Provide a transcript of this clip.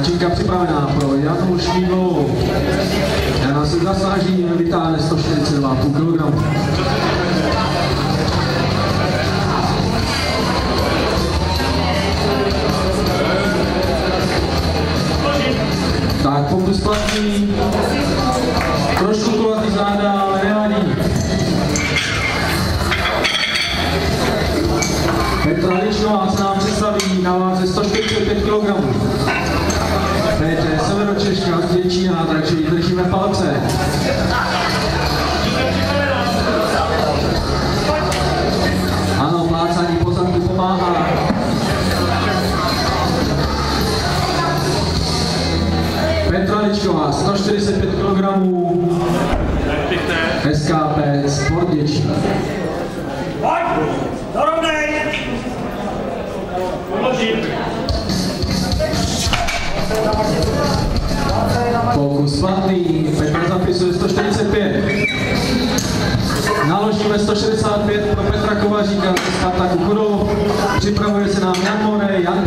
Činka připravená pro Janu Šmídlovou. Jana se zasáží, vytáhne 142,5 kg. Tak pokus platný, trošku kulatý záda, ale nevadí. Petra Ličnová se nám představí na váze 145 kg. Teď je Severočeška z Děčína, takže jí držíme palce. Ano, plácání po zadku pomáhá. Petra Ličková, 145 kg, SKP Sport Děčín. Pokus platný, Petra zapisuje 145. Naložíme 165 pro Petra Kovaříka ze Spartaku Chudov. Připravuje se nám Jan Morej, Jan